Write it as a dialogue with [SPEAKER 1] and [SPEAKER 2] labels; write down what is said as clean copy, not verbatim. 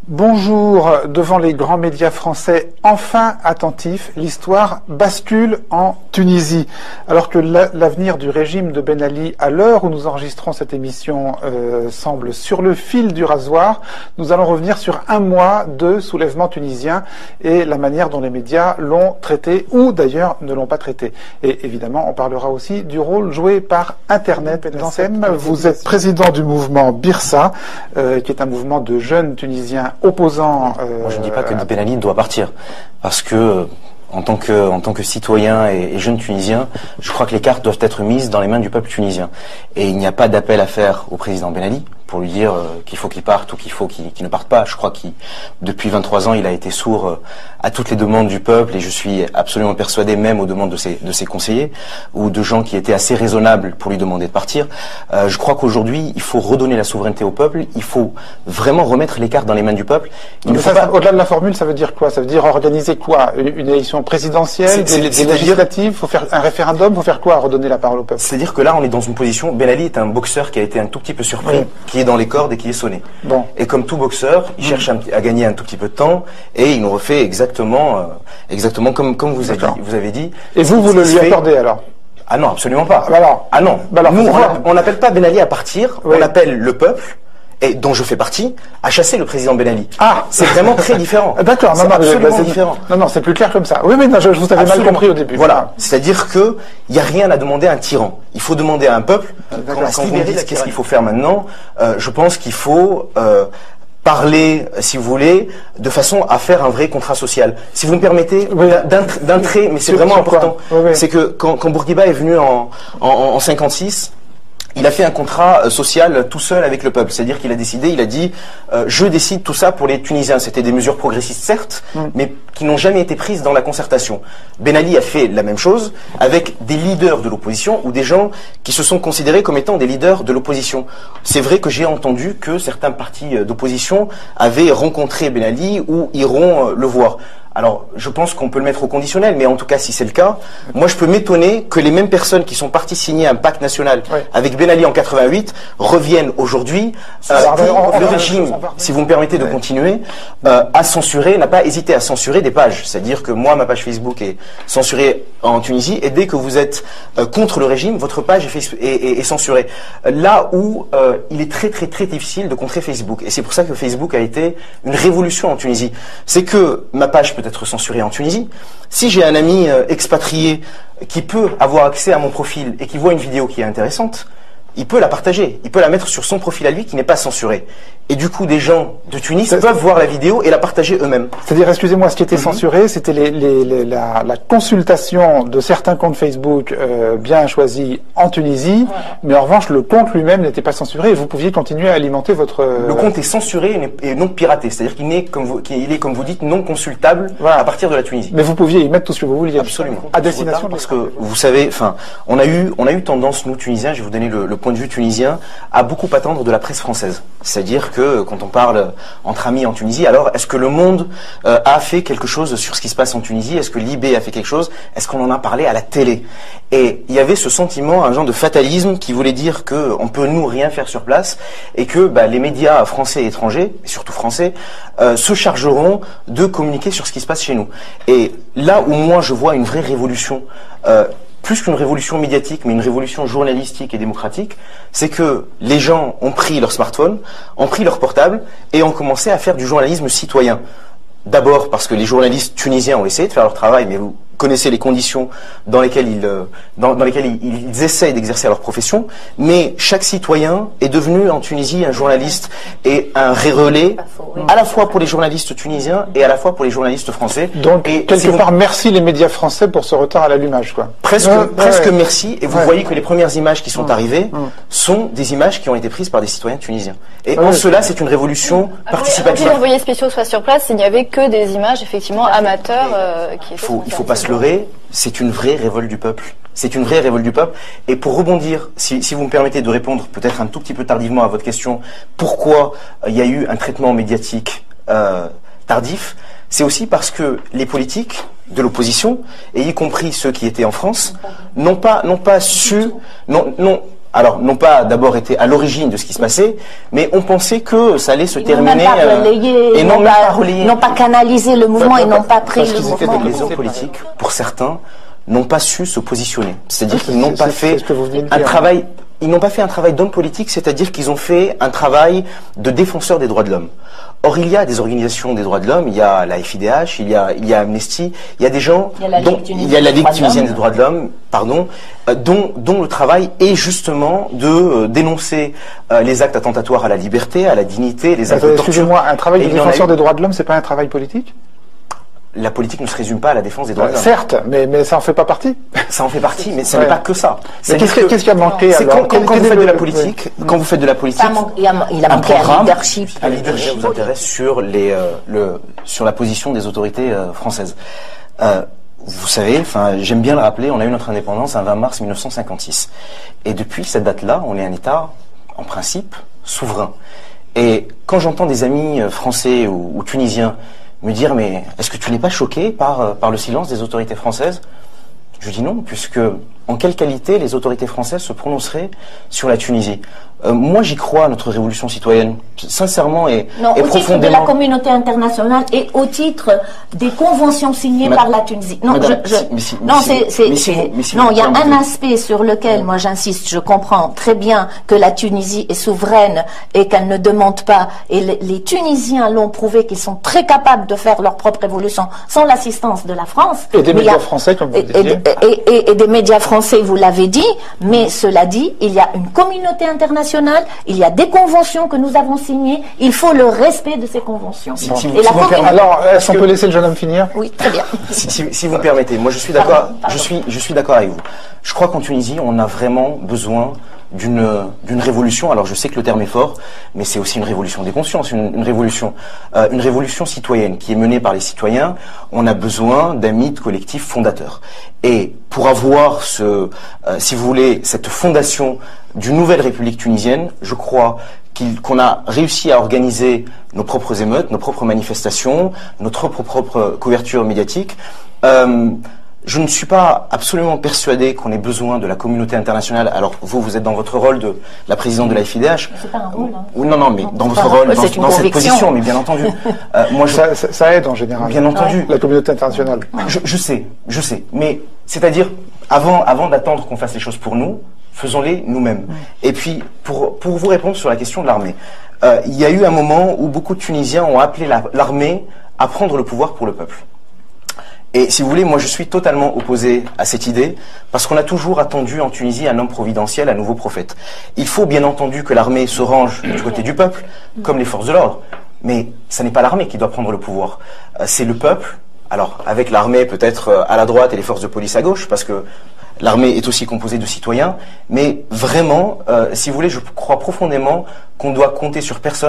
[SPEAKER 1] Bonjour, devant les grands médias français enfin attentifs, l'histoire bascule en Tunisie. Alors que l'avenir du régime de Ben Ali, à l'heure où nous enregistrons cette émission, semble sur le fil du rasoir, nous allons revenir sur un mois de soulèvement tunisien et la manière dont les médias l'ont traité ou d'ailleurs ne l'ont pas traité. Et évidemment, on parlera aussi du rôle joué par Internet. Vous êtes président du mouvement Birsa, qui est un mouvement de jeunes Tunisiens opposants.
[SPEAKER 2] Moi, je ne dis pas que Ben Ali doit partir, parce que en tant que citoyen et jeune Tunisien, je crois que les cartes doivent être mises dans les mains du peuple tunisien. Et il n'y a pas d'appel à faire au président Ben Ali pour lui dire qu'il faut qu'il parte ou qu'il faut qu'il ne parte pas. Je crois qu'il, depuis 23 ans, il a été sourd à toutes les demandes du peuple, et je suis absolument persuadé, même aux demandes de ses conseillers ou de gens qui étaient assez raisonnables pour lui demander de partir. Je crois qu'aujourd'hui, il faut redonner la souveraineté au peuple. Il faut vraiment remettre les cartes dans les mains du peuple.
[SPEAKER 1] Au-delà de la formule, ça veut dire quoi? Ça veut dire organiser quoi? Une élection présidentielle, des législatives? Il faut faire un référendum? Il faut faire quoi? Redonner la parole au peuple?
[SPEAKER 2] C'est-à-dire que là, on est dans une position. Ben Ali est un boxeur qui a été un tout petit peu surpris, oui, qui est dans les cordes et qui est sonné. Bon. Et comme tout boxeur, il cherche à gagner un tout petit peu de temps, et il nous refait exactement comme vous avez dit.
[SPEAKER 1] Et vous le lui accordez alors?
[SPEAKER 2] Ah non, absolument pas.
[SPEAKER 1] Ah non.
[SPEAKER 2] Nous, on n'appelle pas Ben Ali à partir, oui, on appelle le peuple, et dont je fais partie, à chasser le président Ben Ali. Ah, c'est vraiment très différent.
[SPEAKER 1] D'accord, c'est différent. Non, c'est plus clair comme ça. Oui, mais non, je vous avais mal compris au début.
[SPEAKER 2] Voilà, c'est-à-dire que il n'y a rien à demander à un tyran. Il faut demander à un peuple. Quand vous me dites qu'est-ce qu'il faut faire maintenant, je pense qu'il faut parler, si vous voulez, de façon à faire un vrai contrat social. Si vous me permettez, oui, d'un trait, mais c'est vraiment important, oui. C'est que quand Bourguiba est venu en 56, il a fait un contrat social tout seul avec le peuple. C'est-à-dire qu'il a décidé, il a dit je décide tout ça pour les Tunisiens. C'était des mesures progressistes, certes, mais qui n'ont jamais été prises dans la concertation. Ben Ali a fait la même chose avec des leaders de l'opposition ou des gens qui se sont considérés comme étant des leaders de l'opposition. C'est vrai que j'ai entendu que certains partis d'opposition avaient rencontré Ben Ali ou iront le voir. Alors, je pense qu'on peut le mettre au conditionnel, mais en tout cas, si c'est le cas, moi, je peux m'étonner que les mêmes personnes qui sont parties signer un pacte national avec Ben Ali en 88 reviennent aujourd'hui. Le régime, si vous me permettez de continuer, a censuré, n'a pas hésité à censurer des pages. C'est-à-dire que moi, ma page Facebook est censurée en Tunisie, et dès que vous êtes contre le régime, votre page est censurée. Là où il est très difficile de contrer Facebook. Et c'est pour ça que Facebook a été une révolution en Tunisie. C'est que ma page peut être censuré en Tunisie. Si j'ai un ami expatrié qui peut avoir accès à mon profil et qui voit une vidéo qui est intéressante, il peut la partager, il peut la mettre sur son profil à lui qui n'est pas censuré. Et du coup, des gens de Tunis peuvent voir la vidéo et la partager eux-mêmes.
[SPEAKER 1] C'est-à-dire, excusez-moi, ce qui était censuré, c'était la consultation de certains comptes Facebook bien choisis en Tunisie, mais en revanche, le compte lui-même n'était pas censuré et vous pouviez continuer à alimenter votre...
[SPEAKER 2] Le compte est censuré et non piraté, c'est-à-dire qu'il est, comme vous dites, non consultable à partir de la Tunisie.
[SPEAKER 1] Mais vous pouviez y mettre tout ce que vous vouliez.
[SPEAKER 2] Absolument.
[SPEAKER 1] À destination
[SPEAKER 2] parce que, vous savez, on a eu tendance, nous, Tunisiens, je vais vous donner le point de vue tunisien, à beaucoup attendre de la presse française. C'est-à-dire que quand on parle entre amis en Tunisie, alors est-ce que Le Monde a fait quelque chose sur ce qui se passe en Tunisie? Est-ce que Libé a fait quelque chose? Est-ce qu'on en a parlé à la télé? Et il y avait ce sentiment, un genre de fatalisme qui voulait dire qu'on peut nous rien faire sur place et que les médias français et étrangers, et surtout français, se chargeront de communiquer sur ce qui se passe chez nous. Et là où moi je vois une vraie révolution, plus qu'une révolution médiatique, mais une révolution journalistique et démocratique, c'est que les gens ont pris leur smartphone, ont pris leur portable et ont commencé à faire du journalisme citoyen. D'abord parce que les journalistes tunisiens ont essayé de faire leur travail, mais vous connaissez les conditions dans lesquelles ils essayent d'exercer leur profession, mais chaque citoyen est devenu en Tunisie un journaliste et un relais, à la fois pour les journalistes tunisiens et à la fois pour les journalistes français.
[SPEAKER 1] Donc, quelque part, merci les médias français pour ce retard à l'allumage, quoi.
[SPEAKER 2] Presque merci, et vous voyez que les premières images qui sont arrivées sont des images qui ont été prises par des citoyens tunisiens. Et en cela, c'est une révolution participative.
[SPEAKER 3] Avant que les envoyés spéciaux soient sur place, il n'y avait que des images, effectivement, amateurs qui étaient...
[SPEAKER 2] Il faut pas se leurrer, c'est une vraie révolte du peuple. C'est une vraie révolte du peuple. Et pour rebondir, si vous me permettez de répondre peut-être un tout petit peu tardivement à votre question, pourquoi il y a eu un traitement médiatique tardif, c'est aussi parce que les politiques de l'opposition, et y compris ceux qui étaient en France, n'ont pas d'abord été à l'origine de ce qui se passait, mais ont pensé que ça allait se terminer
[SPEAKER 4] et n'ont pas canalisé le mouvement et n'ont pas pris le mouvement.
[SPEAKER 2] Les hommes politiques, pour certains, n'ont pas su se positionner. C'est-à-dire qu'ils n'ont pas fait un travail. Ils n'ont pas fait un travail d'homme politique, c'est-à-dire qu'ils ont fait un travail de défenseur des droits de l'homme. Or, il y a des organisations des droits de l'homme, il y a la FIDH, il y a Amnesty, il y a des gens, il y a la Ligue tunisienne des droits de l'homme, pardon, dont le travail est justement de dénoncer les actes attentatoires à la liberté, à la dignité, les actes de torture.
[SPEAKER 1] Excusez-moi, un travail de défenseur des droits de l'homme, c'est pas un travail politique ?
[SPEAKER 2] La politique ne se résume pas à la défense des droits de l'homme.
[SPEAKER 1] Certes, mais ça en fait pas partie.
[SPEAKER 2] Ça en fait partie, mais ce n'est pas que ça.
[SPEAKER 1] Qu'est-ce qui a manqué alors ?
[SPEAKER 2] Quand vous faites de la politique,
[SPEAKER 4] il a manqué un leadership.
[SPEAKER 2] Un leadership vous intéresse sur sur la position des autorités françaises. Vous savez, j'aime bien le rappeler, on a eu notre indépendance un 20 mars 1956. Et depuis cette date-là, on est un État, en principe, souverain. Et quand j'entends des amis français ou tunisiens me dire, mais est-ce que tu n'es pas choqué par le silence des autorités françaises? Je dis non, puisque en quelle qualité les autorités françaises se prononceraient sur la Tunisie? Moi, j'y crois à notre révolution citoyenne, sincèrement et profondément.
[SPEAKER 4] Au titre de la communauté internationale et au titre des conventions signées par la Tunisie. Non, il y a un aspect sur lequel moi j'insiste. Je comprends très bien que la Tunisie est souveraine et qu'elle ne demande pas. Et les Tunisiens l'ont prouvé qu'ils sont très capables de faire leur propre révolution sans l'assistance de la France.
[SPEAKER 1] Et des médias français, comme vous disiez.
[SPEAKER 4] Et des médias français, vous l'avez dit. Mais cela dit, il y a une communauté internationale. Il y a des conventions que nous avons signées. Il faut le respect de ces conventions.
[SPEAKER 1] Alors, est-ce qu'on peut laisser le jeune homme finir?
[SPEAKER 4] Oui, très bien.
[SPEAKER 2] Si vous me permettez, moi je suis d'accord. Je suis d'accord avec vous. Je crois qu'en Tunisie, on a vraiment besoin d'une révolution. Alors je sais que le terme est fort, mais c'est aussi une révolution des consciences, une révolution citoyenne qui est menée par les citoyens. On a besoin d'un mythe collectif fondateur. Et pour avoir si vous voulez, cette fondation d'une nouvelle République tunisienne, je crois qu'on a réussi à organiser nos propres émeutes, nos propres manifestations, notre propre couverture médiatique. Je ne suis pas absolument persuadé qu'on ait besoin de la communauté internationale. Alors vous êtes dans votre rôle de la présidente de la FIDH.
[SPEAKER 4] C'est pas un rôle. Hein.
[SPEAKER 2] Non, mais dans votre rôle, dans cette position, mais bien entendu.
[SPEAKER 1] Moi, ça aide en général.
[SPEAKER 2] Bien entendu.
[SPEAKER 1] La communauté internationale.
[SPEAKER 2] Je sais. Mais c'est-à-dire, avant d'attendre qu'on fasse les choses pour nous, faisons-les nous-mêmes. Et puis, pour vous répondre sur la question de l'armée, il y a eu un moment où beaucoup de Tunisiens ont appelé l'armée à prendre le pouvoir pour le peuple. Et si vous voulez, moi je suis totalement opposé à cette idée, parce qu'on a toujours attendu en Tunisie un homme providentiel, un nouveau prophète. Il faut bien entendu que l'armée se range du côté du peuple, comme les forces de l'ordre. Mais ce n'est pas l'armée qui doit prendre le pouvoir, c'est le peuple. Alors, avec l'armée peut-être à la droite et les forces de police à gauche, parce que l'armée est aussi composée de citoyens. Mais vraiment, si vous voulez, je crois profondément qu'on doit compter sur personne.